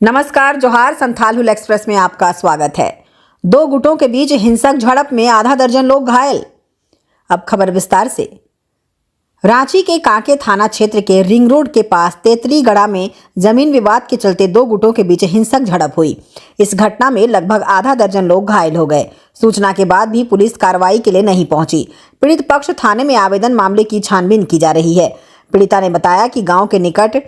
नमस्कार, जोहार। संथाल एक्सप्रेस में आपका स्वागत है। दो गुटों के बीच हिंसक झड़प में आधा दर्जन लोग घायल। अब खबर विस्तार से। रांची के कांके थाना क्षेत्र के रिंग रोड के पास तेतरीगढ़ा में जमीन विवाद के चलते दो गुटों के बीच हिंसक झड़प हुई। इस घटना में लगभग आधा दर्जन लोग घायल हो गए। सूचना के बाद भी पुलिस कार्रवाई के लिए नहीं पहुंची। पीड़ित पक्ष थाने में आवेदन मामले की छानबीन की जा रही है। पीड़िता ने बताया कि गाँव के निकट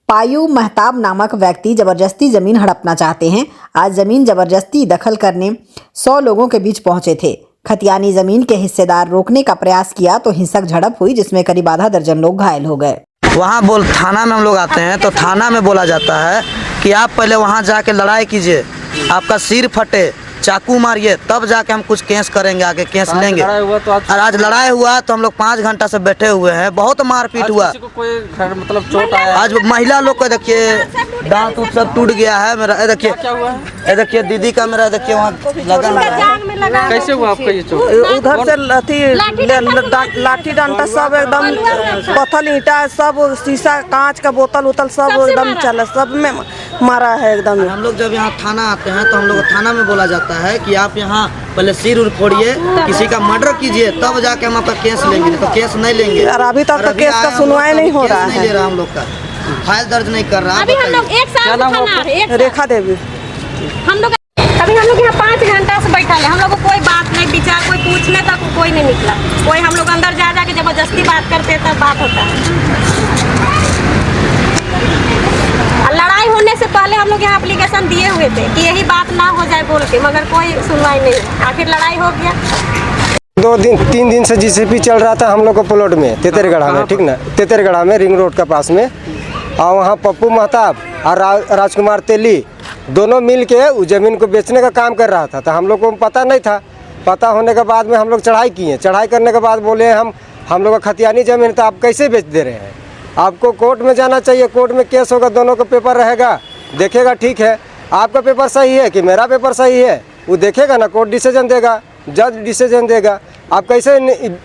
पायू महताब नामक व्यक्ति जबरदस्ती जमीन हड़पना चाहते हैं। आज जमीन जबरदस्ती दखल करने 100 लोगों के बीच पहुंचे थे। खतियानी जमीन के हिस्सेदार रोकने का प्रयास किया तो हिंसक झड़प हुई, जिसमें करीब आधा दर्जन लोग घायल हो गए। वहाँ थाना में हम लोग आते हैं तो थाना में बोला जाता है कि आप पहले वहाँ जाके लड़ाई कीजिए, आपका सिर फटे, चाकू मारिए, तब जाके हम कुछ केस करेंगे, आगे केस लेंगे। और आज लड़ाई हुआ तो हम लोग 5 घंटा से बैठे हुए हैं। बहुत मारपीट हुआ। कोई मतलब चोट आया? आज महिला लोग को देखिए दांत सब टूट गया है मेरा। देखिए ये देखिए दीदी का, मेरा देखिए वहाँ लगा है। कैसे हुआ आपका ये चोट? उधर से लाठी डंडा सब एकदम पत्थर ईंटा सब शीशा कांच का बोतल उतल सब एकदम चला, सब में मारा है एकदम। हम लोग जब यहाँ थाना आते हैं तो हम लोग थाना में बोला जाता है कि आप यहाँ पहले सिर उर फोड़िए, किसी का मर्डर कीजिए, तब जाके हम आपका केस लेंगे। तो केस नहीं लेंगे। और अभी तक तो केस का सुनवाई नहीं हो रहा है। हम लोग का फाइल दर्ज नहीं कर रहा। अभी हम लोग एक साल रेखा देवी हम लोग यहाँ 5 घंटा से बैठा है। हम लोग को कोई बात नहीं, विचार कोई पूछने तक कोई नहीं निकला। कोई हम लोग अंदर जा के जबरदस्ती बात करते तब बात होता है। लड़ाई होने से पहले हम लोग यहाँ एप्लीकेशन दिए हुए थे कि यही बात ना हो जाए बोल के, मगर कोई सुनवाई नहीं। आखिर लड़ाई हो गया। 3 दिन से जीसीपी चल रहा था हम लोग को प्लॉट में तेतरगढ़ा में, ठीक ना, तेतरगढ़ा में रिंग रोड के पास में। और वहाँ पप्पू महताब और राजकुमार तेली दोनों मिल के उस ज़मीन को बेचने का काम कर रहा था। तो हम लोग को पता नहीं था। पता होने के बाद में हम लोग चढ़ाई किए। चढ़ाई करने के बाद बोले हम लोग का खतियानी ज़मीन तो आप कैसे बेच दे रहे हैं, आपको कोर्ट में जाना चाहिए, कोर्ट में केस होगा, दोनों का पेपर रहेगा, देखेगा ठीक है आपका पेपर सही है कि मेरा पेपर सही है, वो देखेगा ना, कोर्ट डिसीजन देगा, जज डिसीजन देगा। आप कैसे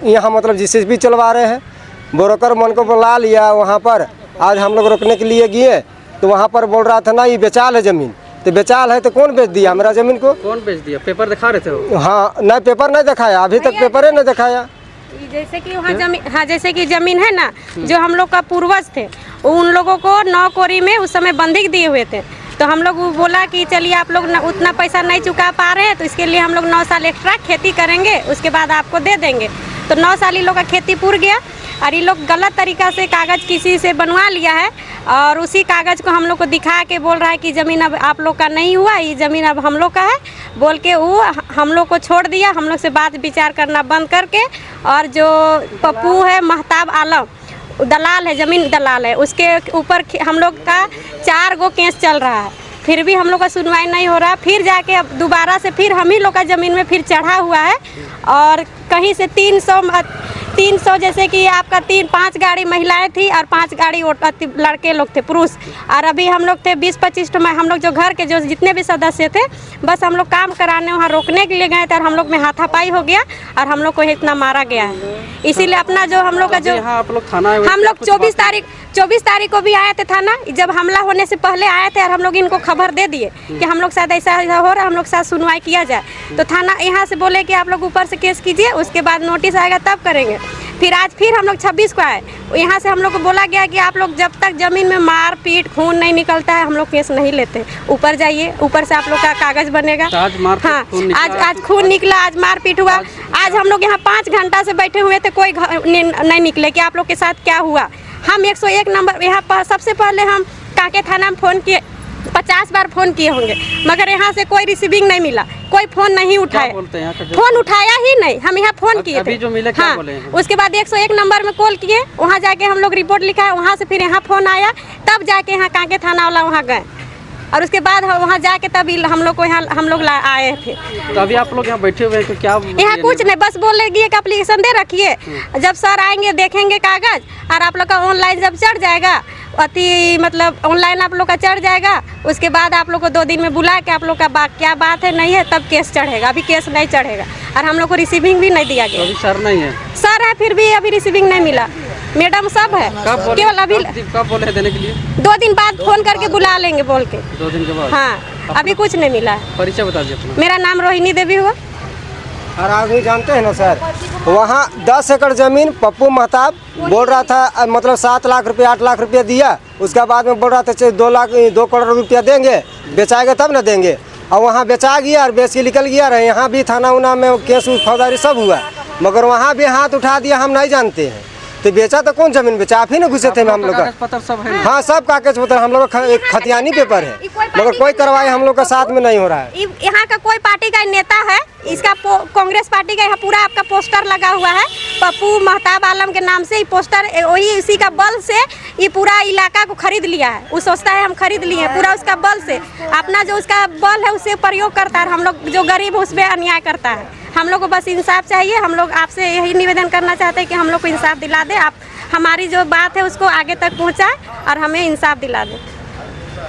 यहाँ मतलब जीसीबी चलवा रहे हैं। ब्रोकर मन को बुला लिया वहाँ पर। आज हम लोग रोकने के लिए गए तो वहाँ पर बोल रहा था ना ये बेचाल है ज़मीन। तो बेचाल है तो कौन बेच दिया मेरा ज़मीन को? कौन बेच दिया? पेपर दिखा रहे थे वो? हाँ, नहीं पेपर नहीं दिखाया, अभी तक पेपर ही नहीं दिखाया। जैसे कि वहाँ जमीन, हाँ जैसे कि जमीन है ना, जो हम लोग का पूर्वज थे, उन लोगों को 9 कोरी में उस समय बंधक दिए हुए थे। तो हम लोग बोला कि चलिए आप लोग उतना पैसा नहीं चुका पा रहे हैं तो इसके लिए हम लोग 9 साल एक्स्ट्रा खेती करेंगे, उसके बाद आपको दे देंगे। तो 9 साल इन लोग का खेती पूर गया और ये लोग गलत तरीका से कागज़ किसी से बनवा लिया है और उसी कागज़ को हम लोग को दिखा के बोल रहा है कि ज़मीन अब आप लोग का नहीं हुआ, ये ज़मीन अब हम लोग का है बोल के वो हम लोग को छोड़ दिया। हम लोग से बात विचार करना बंद करके, और जो पप्पू है महताब आलम दलाल है, ज़मीन दलाल है, उसके ऊपर हम लोग का 4 गो केस चल रहा है। फिर भी हम लोग का सुनवाई नहीं हो रहा। फिर जाके अब दोबारा से फिर हम ही लोग का ज़मीन में फिर चढ़ा हुआ है। और कहीं से 300 जैसे कि आपका 5 गाड़ी महिलाएं थी और 5 गाड़ी लड़के लोग थे, पुरुष। और अभी हम लोग थे 20-25 हम लोग जो घर के जो जितने भी सदस्य थे, बस हम लोग काम कराने वहाँ रोकने के लिए गए थे और हम लोग में हाथापाई हो गया और हम लोग को इतना मारा गया है। इसीलिए अपना जो हम लोग का जो आप लोग थाना हम लोग 24 तारीख को भी आए थे थाना। जब हमला होने से पहले आए थे और हम लोग इनको खबर दे दिए कि हम लोग शायद ऐसा हो रहा है, हम लोग साथ सुनवाई किया जाए। तो थाना यहाँ से बोले कि आप लोग ऊपर से केस कीजिए, उसके बाद नोटिस आएगा तब करेंगे। फिर आज फिर हम लोग 26 को आए। यहाँ से हम लोग को बोला गया कि आप लोग जब तक ज़मीन में मार पीट खून नहीं निकलता है हम लोग केस नहीं लेते। ऊपर जाइए, ऊपर से आप लोग का कागज़ बनेगा। हाँ, आज खून निकला, आज मारपीट हुआ। आज हम लोग यहाँ 5 घंटा से बैठे हुए थे, कोई नहीं निकले कि आप लोग के साथ क्या हुआ। हम 101 नंबर यहाँ पर सबसे पहले हम कांके थाना में फ़ोन किए, 50 बार फ़ोन किए होंगे, मगर यहाँ से कोई रिसीविंग नहीं मिला, कोई फ़ोन नहीं उठाया, फ़ोन उठाया ही नहीं। हम यहाँ फ़ोन किए थे। जो मिला क्या बोले? उसके बाद 101 नंबर में कॉल किए, वहाँ जाके हम लोग रिपोर्ट लिखा, वहाँ से फिर यहाँ फ़ोन आया, तब जाके यहाँ कांके थाना वाला वहाँ गए और उसके बाद वहाँ जाके तभी हम लोग को यहाँ हम लोग आए थे। तो अभी आप लोग यहाँ बैठे हुए हैं तो क्या? यहाँ कुछ नहीं, बस बोले कि एक एप्लीकेशन दे रखिए, जब सर आएंगे देखेंगे कागज़ और आप लोग का ऑनलाइन जब चढ़ जाएगा, अति मतलब ऑनलाइन आप लोग का चढ़ जाएगा, उसके बाद आप लोग को 2 दिन में बुला के आप लोग का क्या बात है नहीं है तब केस चढ़ेगा। अभी केस नहीं चढ़ेगा और हम लोग को रिसीविंग भी नहीं दिया गया। अभी सर नहीं है? सर है फिर भी अभी रिसीविंग नहीं मिला। मैडम सब है। कब बोले केवल अभी कब बोले हैं देने के लिए? 2 दिन बाद फोन करके बुला लेंगे बोल के। 2 दिन के बाद? हाँ, अभी कुछ नहीं मिला है। परिचय बता दीजिए अपना। मेरा नाम रोहिणी देवी हुआ। और आदमी जानते हैं ना सर, वहाँ 10 एकड़ जमीन पप्पू महताब बोल रहा था, मतलब 7 लाख रुपया 8 लाख रुपया दिया, उसके बाद में बोल रहा था 2 करोड़ रुपया देंगे, बेचाएगा तब ना देंगे। और वहाँ बेचा गया और बेच के निकल गया रहे। यहाँ भी थाना उना में केस फौजदारी सब हुआ, मगर वहाँ भी हाथ उठा दिया, हम नहीं जानते हैं। तो बेचा तो कौन जमीन बेचा? आप ही ना घुसे थे हम लोग कागज पत्र सब है? हाँ, सब कागज पत्र हम लोग का खतियानी पेपर है, मगर कोई कार्रवाई हम लोग का साथ में नहीं हो रहा है। यहाँ का कोई पार्टी का नेता है, इसका कांग्रेस पार्टी का यहाँ पूरा आपका पोस्टर लगा हुआ है, पप्पू महताब आलम के नाम से। ये पोस्टर वही इसी का बल से ये पूरा इलाका को खरीद लिया है। वो सोचता है हम खरीद लिए हैं, पूरा उसका बल से, अपना जो उसका बल है उसे प्रयोग करता है। हम लोग जो गरीब है उस पर अन्याय करता है। हम लोग को बस इंसाफ चाहिए। हम लोग आपसे यही निवेदन करना चाहते हैं कि हम लोग को इंसाफ दिला दे। आप हमारी जो बात है उसको आगे तक पहुंचाए और हमें इंसाफ दिला दे।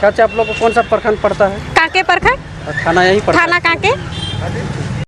क्या आप लोग को कौन सा प्रखंड पड़ता है? कांके प्रखंड, थाना यही पड़ता है? थाना कांके।